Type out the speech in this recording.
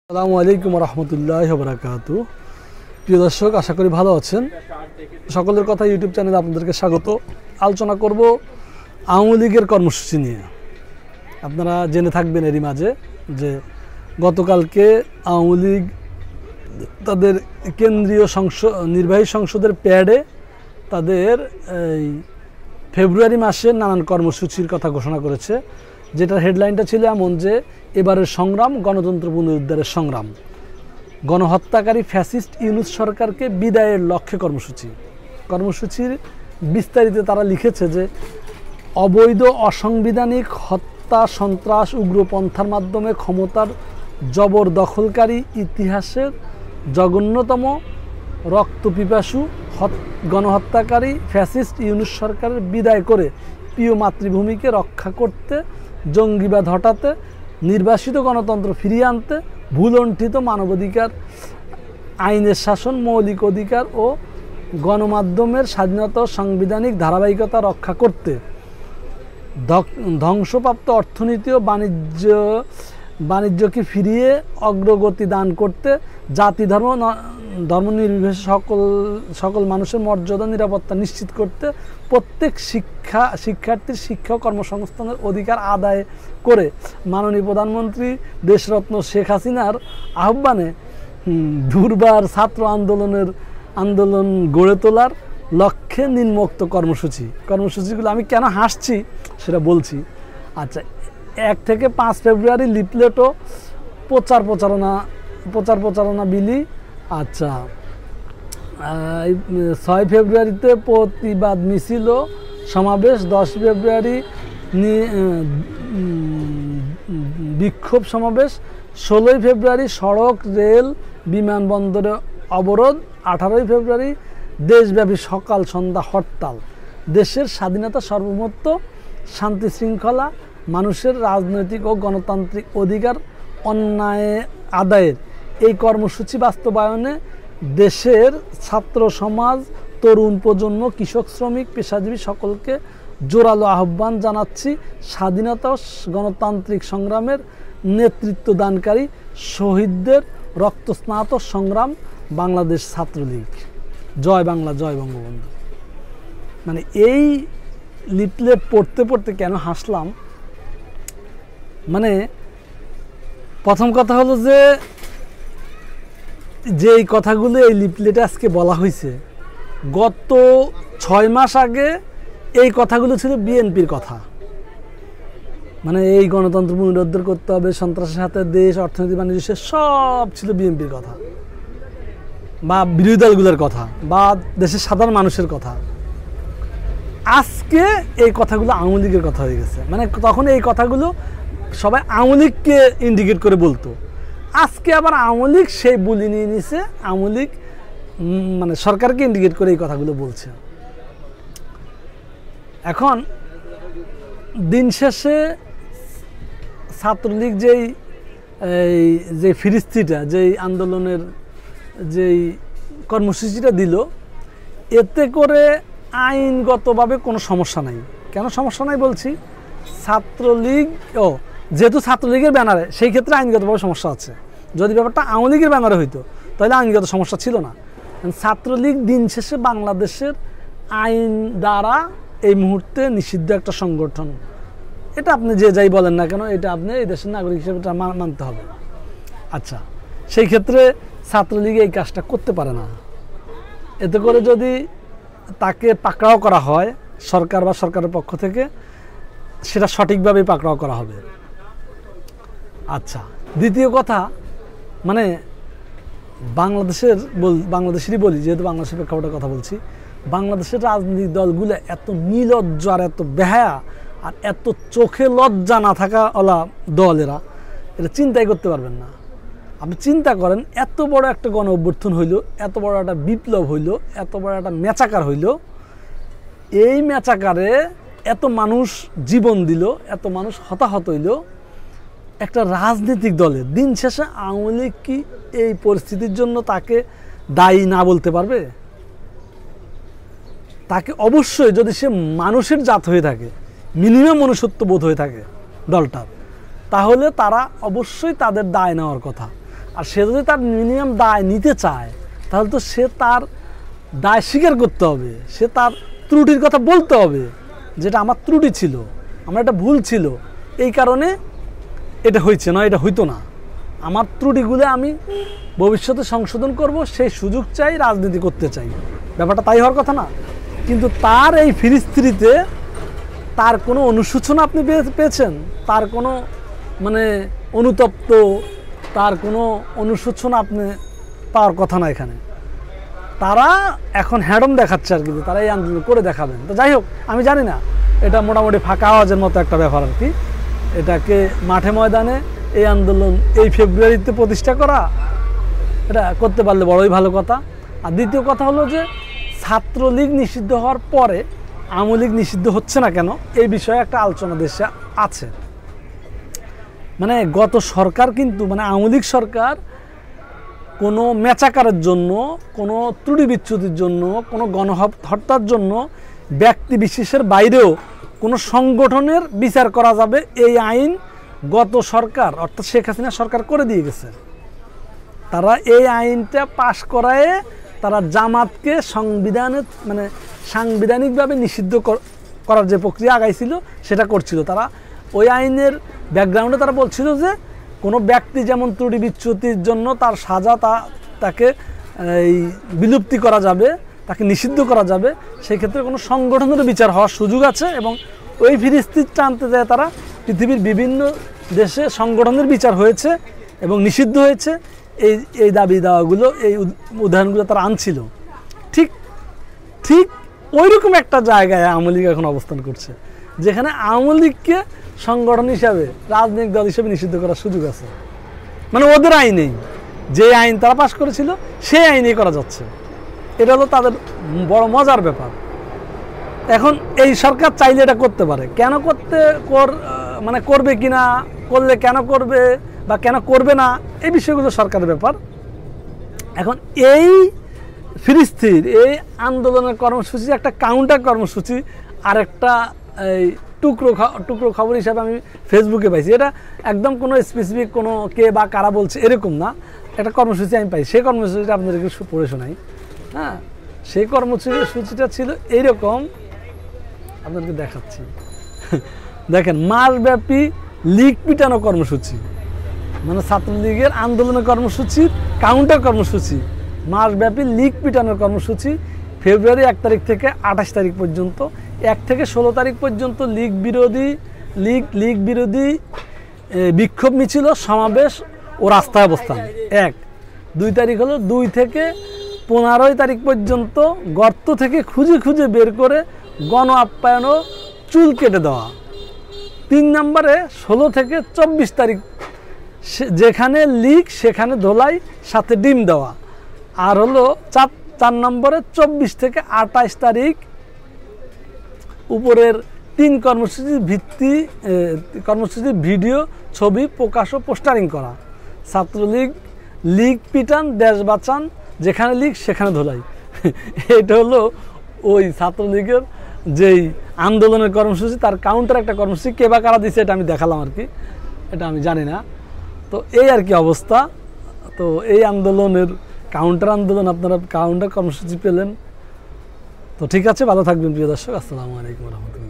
আসসালামু আলাইকুম রহমতুল্লাহি ওয়া বারাকাতুহু। প্রিয় দর্শক, আশা করি ভালো আছেন। সকলের কথা ইউটিউব চ্যানেলে আপনাদেরকে স্বাগত। আলোচনা করব আওয়ামী লীগের কর্মসূচি নিয়ে। আপনারা জেনে থাকবেন এরই মাঝে যে গতকালকে আওয়ামী লীগ তাদের কেন্দ্রীয় নির্বাহী সংসদের প্যাডে তাদের এই ফেব্রুয়ারি মাসে নানান কর্মসূচির কথা ঘোষণা করেছে, যেটার হেডলাইনটা ছিল এমন যে এবারের সংগ্রাম গণতন্ত্র পুনরুদ্ধারের সংগ্রাম, গণহত্যাকারী ফ্যাসিস্ট ইউনূস সরকারকে বিদায়ের লক্ষ্যে কর্মসূচির বিস্তারিত তারা লিখেছে যে অবৈধ অসাংবিধানিক হত্যা, সন্ত্রাস, উগ্রপন্থার মাধ্যমে ক্ষমতার জবরদখলকারী ইতিহাসের জঘন্যতম রক্তপিপাসু গণহত্যাকারী ফ্যাসিস্ট ইউনূস সরকারের বিদায় করে প্রিয় মাতৃভূমিকে রক্ষা করতে, জঙ্গিবাদ হটাতে, নির্বাসিত গণতন্ত্র ফিরিয়ে আনতে, ভুলণ্ঠিত মানবাধিকার, আইনের শাসন, মৌলিক অধিকার ও গণমাধ্যমের স্বাধীনতা ও সাংবিধানিক ধারাবাহিকতা রক্ষা করতে, ধ্বংসপ্রাপ্ত অর্থনীতি ও বাণিজ্যকে ফিরিয়ে অগ্রগতি দান করতে, জাতি ধর্ম নির্বিশেষে সকল মানুষের মর্যাদা নিরাপত্তা নিশ্চিত করতে, প্রত্যেক শিক্ষার্থীর শিক্ষা কর্মসংস্থানের অধিকার আদায় করে মাননীয় প্রধানমন্ত্রী দেশরত্ন শেখ হাসিনার আহ্বানে দুর্বার ছাত্র আন্দোলন গড়ে তোলার লক্ষ্যে নিম্নোক্ত কর্মসূচিগুলো। আমি কেন হাসছি সেটা বলছি। আচ্ছা, 1 থেকে 5 ফেব্রুয়ারি লিফলেট ও প্রচারণা বিলি। আচ্ছা, 6 ফেব্রুয়ারিতে প্রতিবাদ মিছিল ও সমাবেশ, 10 ফেব্রুয়ারি বিক্ষোভ সমাবেশ, 16 ফেব্রুয়ারি সড়ক, রেল, বিমানবন্দরে অবরোধ, 18 ফেব্রুয়ারি দেশব্যাপী সকাল সন্ধ্যা হরতাল। দেশের স্বাধীনতা, সার্বভৌমত্ব, শান্তি শৃঙ্খলা, মানুষের রাজনৈতিক ও গণতান্ত্রিক অধিকার অন্যায় আদায়ের এই কর্মসূচি বাস্তবায়নে দেশের ছাত্র সমাজ, তরুণ প্রজন্ম, কৃষক, শ্রমিক, পেশাজীবী সকলকে জোরালো আহ্বান জানাচ্ছি। স্বাধীনতা ও গণতান্ত্রিক সংগ্রামের নেতৃত্ব দানকারী শহীদদের রক্তস্নাত সংগ্রাম বাংলাদেশ ছাত্রলীগ। জয় বাংলা, জয় বঙ্গবন্ধু। মানে এই লিফলেট পড়তে কেন হাসলাম, মানে প্রথম কথা হলো যে এই কথাগুলো এই লিফলেটে আজকে বলা হয়েছে, গত 6 মাস আগে এই কথাগুলো ছিল বিএনপির কথা। মানে এই গণতন্ত্র পুনরুদ্ধার করতে হবে, সন্ত্রাসের সাথে দেশ, অর্থনীতি, বাণিজ্য, সব ছিল বিএনপির কথা বা বিরোধী দলগুলোর কথা বা দেশের সাধারণ মানুষের কথা। আজকে এই কথাগুলো আওয়ামী লীগের কথা হয়ে গেছে। মানে তখন এই কথাগুলো সবাই আওয়ামী লীগকে ইন্ডিকেট করে বলতো, আজকে আবার আওয়ামী লীগ সেই বুলি নিয়ে নিছে, আওয়ামী লীগ মানে সরকারকে ইন্ডিকেট করে এই কথাগুলো বলছে। এখন দিন শেষে ছাত্রলীগ যে ফিরিস্তিটা, যেই আন্দোলনের যেই কর্মসূচিটা দিল, এতে করে আইনগতভাবে কোনো সমস্যা নাই। কেন সমস্যা নাই বলছি, ছাত্রলীগ যেহেতু ছাত্রলীগের ব্যানারে, সেই ক্ষেত্রে আইনগতভাবে সমস্যা আছে। যদি ব্যাপারটা আওয়ামী লীগের ব্যানারে হইতো তাহলে আইনগত সমস্যা ছিল না। ছাত্রলীগ দিন শেষে বাংলাদেশের আইন দ্বারা এই মুহূর্তে নিষিদ্ধ একটা সংগঠন। এটা আপনি যে যাই বলেন না কেন, এটা আপনি এই দেশের নাগরিক হিসেবে মানতে হবে। আচ্ছা, সেই ক্ষেত্রে ছাত্রলীগ এই কাজটা করতে পারে না। এতে করে যদি তাকে পাকড়াও করা হয় সরকার বা সরকারের পক্ষ থেকে, সেটা সঠিকভাবে পাকড়াও করা হবে। আচ্ছা, দ্বিতীয় কথা, মানে বাংলাদেশেরই বলি, যেহেতু বাংলাদেশের প্রেক্ষাপটের কথা বলছি, বাংলাদেশের রাজনৈতিক দলগুলো এত নির্লজ্জ আর এত বেহায়া আর এত চোখে লজ্জা না থাকা ওলা দল, এরা এটা চিন্তাই করতে পারবেন না। আপনি চিন্তা করেন, এত বড় একটা গণ অভ্যুত্থান হইল, এত বড় একটা বিপ্লব হইল, এত বড় একটা মেচাকার হইল, এই মেচাকারে এত মানুষ জীবন দিল, এত মানুষ হতাহত হইল, একটা রাজনৈতিক দলের দিন শেষে আওয়ামী লীগ কি এই পরিস্থিতির জন্য তাকে দায়ী না বলতে পারবে? তাকে অবশ্যই, যদি সে মানুষের জাত হয়ে থাকে, মিনিমাম মনুষ্যত্ব বোধ হয়ে থাকে দলটার, তাহলে তারা অবশ্যই তাদের দায় নেওয়ার কথা। আর সে যদি তার মিনিমাম দায় নিতে চায় তাহলে তো সে তার দায় স্বীকার করতে হবে, সে তার ত্রুটির কথা বলতে হবে, যেটা আমার ত্রুটি ছিল, আমার একটা ভুল ছিল, এই কারণে এটা হয়েছে, না এটা হইতো না, আমার ত্রুটিগুলো আমি ভবিষ্যতে সংশোধন করব, সেই সুযোগ চাই, রাজনীতি করতে চাই। ব্যাপারটা তাই হওয়ার কথা না। কিন্তু তার এই ফিরিস্ত্রিতে তার কোনো অনুশোচনা আপনি পেয়েছেন? তার কোনো মানে অনুতপ্ত, তার কোনো অনুশোচনা আপনি পাওয়ার কথা না এখানে। তারা এখন হ্যাডম দেখাচ্ছে আর কি, তারা এই আন্দোলন করে দেখাবেন। তো যাই হোক, আমি জানি না, এটা মোটামুটি ফাঁকা আওয়াজের মতো একটা ব্যাপার আর কি। এটাকে মাঠে ময়দানে এই আন্দোলন এই ফেব্রুয়ারিতে প্রতিষ্ঠা করা, এটা করতে পারলে বড়ই ভালো কথা। আর দ্বিতীয় কথা হলো যে ছাত্রলীগ নিষিদ্ধ হওয়ার পরে আওয়ামী লীগ নিষিদ্ধ হচ্ছে না কেন, এই বিষয়ে একটা আলোচনা দেশে আছে। মানে গত সরকার কিন্তু, মানে আওয়ামী লীগ সরকার কোনো মেচাকারের জন্য, কোনো ত্রুটি বিচ্যুতির জন্য, কোনো গণহত্যার জন্য ব্যক্তি বিশেষের বাইরেও কোনো সংগঠনের বিচার করা যাবে এই আইন গত সরকার অর্থাৎ শেখ হাসিনা সরকার করে দিয়ে গেছে। তারা এই আইনটা পাশ করায় তারা জামাতকে মানে সাংবিধানিকভাবে নিষিদ্ধ করার যে প্রক্রিয়া আগাইছিল সেটা করছিল। তারা ওই আইনের ব্যাকগ্রাউন্ডে তারা বলছিল যে কোনো ব্যক্তি যেমন ত্রুটি বিচ্যুতির জন্য তার সাজা তাকে এই বিলুপ্তি করা যাবে, তাকে নিষিদ্ধ করা যাবে, সেই ক্ষেত্রে কোনো সংগঠনের বিচার হওয়ার সুযোগ আছে। এবং ওই ফিরিস্তিটা আনতে যায় তারা পৃথিবীর বিভিন্ন দেশে সংগঠনের বিচার হয়েছে এবং নিষিদ্ধ হয়েছে। এই দাবি দাওয়াগুলো, এই উদাহরণগুলো তারা আনছিল। ঠিক ঠিক ওইরকম একটা জায়গায় আওয়ামী লীগ এখন অবস্থান করছে, যেখানে আওয়ামী লীগকে সংগঠন হিসাবে, রাজনৈতিক দল হিসেবে নিষিদ্ধ করার সুযোগ আছে। মানে ওদের আইনেই, যে আইন তারা পাশ করেছিল সেই আইনেই করা যাচ্ছে। এটা হলো তাদের বড় মজার ব্যাপার। এখন এই সরকার চাইলে এটা করতে পারে, কেন মানে করবে কিনা, করলে কেন করবে বা কেন করবে না, এই বিষয়গুলো সরকারের ব্যাপার। এখন এই ফিরিস্তির এই আন্দোলনের কর্মসূচি একটা কাউন্টার কর্মসূচি, আরেকটা এই টুকরো খবর হিসাবে আমি ফেসবুকে পাইছি। এটা একদম কোনো স্পেসিফিক কোনো কে বা কারা বলছে এরকম না, একটা কর্মসূচি আমি পাই। সেই কর্মসূচিটা আপনাদেরকে পড়ে শোনাই। হ্যাঁ, সেই কর্মসূচিটা ছিল এইরকম, আপনাদেরকে দেখাচ্ছি। দেখেন, মাসব্যাপী লীগ পিটানো কর্মসূচি, মানে ছাত্রলীগের আন্দোলনের কর্মসূচির কাউন্টার কর্মসূচি, মাসব্যাপী লীগ পিটানোর কর্মসূচি ফেব্রুয়ারি 1 তারিখ থেকে 28 তারিখ পর্যন্ত। 1 থেকে 16 তারিখ পর্যন্ত লীগ বিরোধী বিক্ষোভ মিছিল, সমাবেশ ও রাস্তায় অবস্থান। 2 তারিখ হলো 2 থেকে 15 তারিখ পর্যন্ত গর্ত থেকে খুঁজে বের করে গণ আপ্যায়ন ও চুল কেটে দেওয়া। 3 নম্বরে 16 থেকে 24 তারিখ যেখানে লীগ সেখানে ধোলাই, সাথে ডিম দেওয়া। আর হলো 4 নম্বরে 24 থেকে 28 তারিখ উপরের 3 কর্মসূচির ভিডিও, ছবি প্রকাশ ও পোস্টারিং করা। ছাত্রলীগ লীগ পিটান, দেশ বাঁচান, যেখানে লীগ সেখানে ধোলাই। এটা হলো ওই ছাত্রলীগের যেই আন্দোলনের কর্মসূচি, তার কাউন্টার একটা কর্মসূচি। কে বা কারা দিচ্ছে এটা আমি দেখালাম আর কি, এটা আমি জানি না। তো এই আর কি অবস্থা। তো এই আন্দোলনের কাউন্টার আন্দোলন, আপনারা কাউন্টার কর্মসূচি পেলেন। তো ঠিক আছে, ভালো থাকবেন প্রিয় দর্শক। আসসালামু আলাইকুম রহমতুল্লাহ।